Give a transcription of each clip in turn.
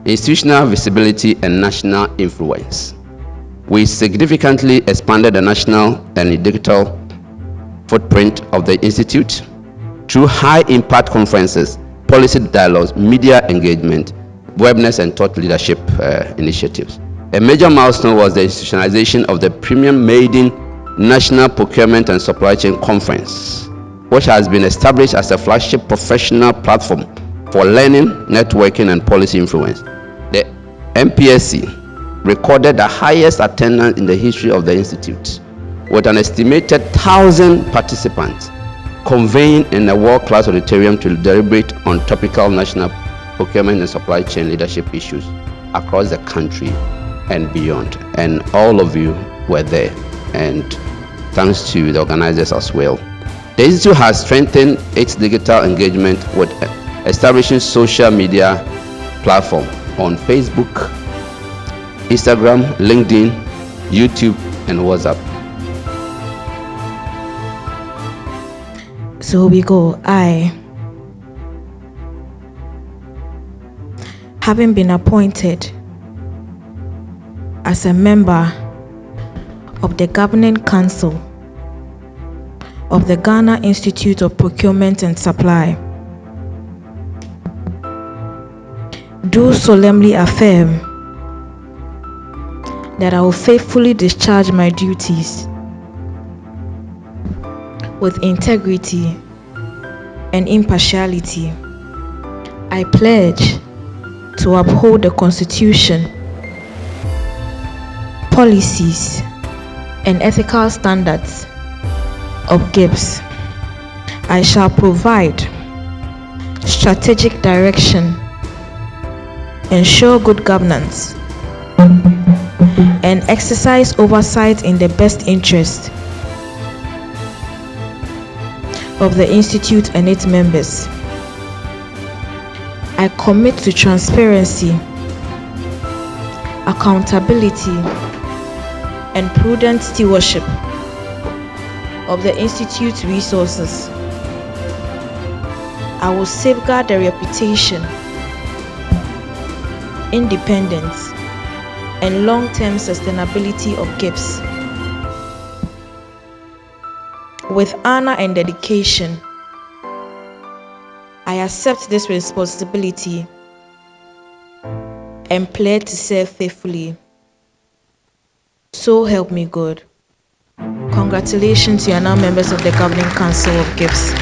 institutional visibility, and national influence. We significantly expanded the national and digital footprint of the Institute through high-impact conferences, policy dialogues, media engagement, webinars, and thought leadership initiatives. A major milestone was the institutionalization of the premium maiden National Procurement and Supply Chain Conference, which has been established as a flagship professional platform for learning, networking, and policy influence. The MPSC recorded the highest attendance in the history of the Institute, with an estimated 1,000 participants convened in a world-class auditorium to deliberate on topical national procurement and supply chain leadership issues across the country and beyond. And all of you were there, and thanks to the organizers as well. The Institute has strengthened its digital engagement with establishing social media platforms on Facebook, Instagram, LinkedIn, YouTube, and WhatsApp. So we go. Having been appointed as a member of the Governing Council of the Ghana Institute of Procurement and Supply, do solemnly affirm that I will faithfully discharge my duties with integrity and impartiality. I pledge to uphold the Constitution, policies, and ethical standards of GIPS. I shall provide strategic direction, ensure good governance, and exercise oversight in the best interest of the Institute and its members. I commit to transparency, accountability, and prudent stewardship of the Institute's resources. I will safeguard the reputation, independence, and long-term sustainability of GIPS. With honor and dedication, I accept this responsibility and pledge to serve faithfully. So help me God. Congratulations, you are now members of the Governing Council of GIPS.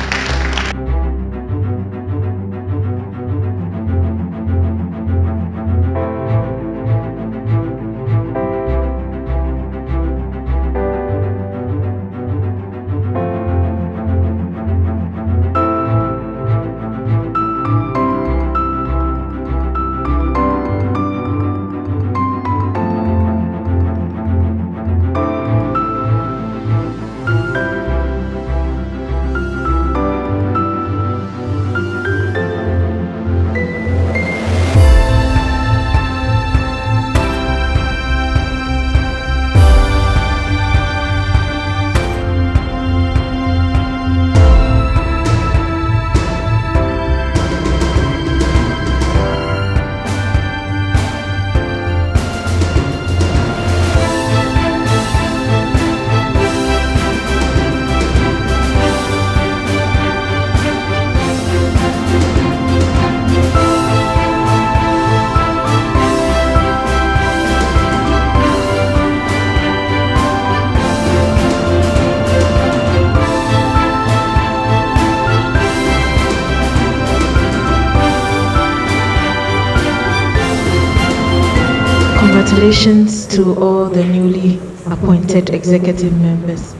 Congratulations to all the newly appointed executive members.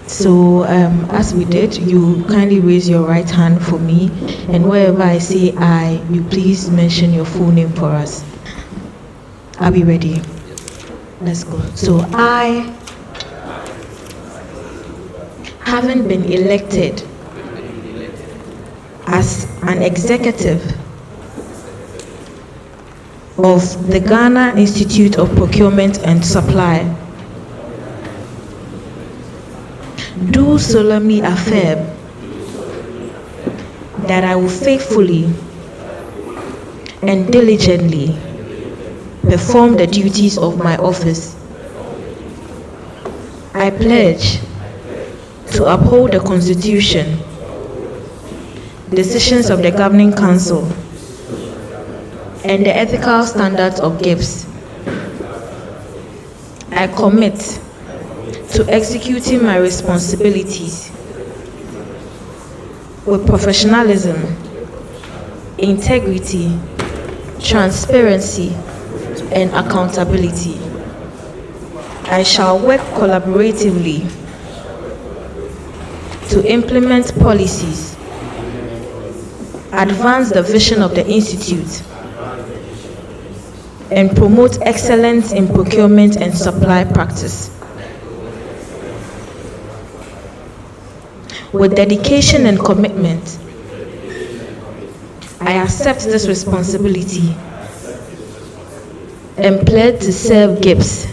So as we did, you kindly raise your right hand for me, and wherever I say I, you please mention your full name for us. Are we ready? Let's go. So I, having been elected as an executive of the Ghana Institute of Procurement and Supply, do solemnly affirm that I will faithfully and diligently perform the duties of my office. I pledge to uphold the Constitution, decisions of the Governing Council, and the ethical standards of GIPS. I commit to executing my responsibilities with professionalism, integrity, transparency, and accountability. I shall work collaboratively to implement policies, advance the vision of the Institute, and promote excellence in procurement and supply practice. With dedication and commitment, I accept this responsibility and pledge to serve GIPS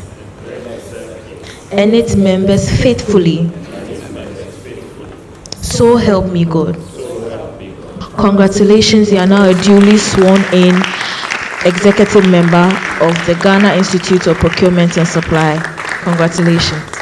and its members faithfully. So help me God. Congratulations, you are now a duly sworn in executive member of the Ghana Institute of Procurement and Supply. Congratulations.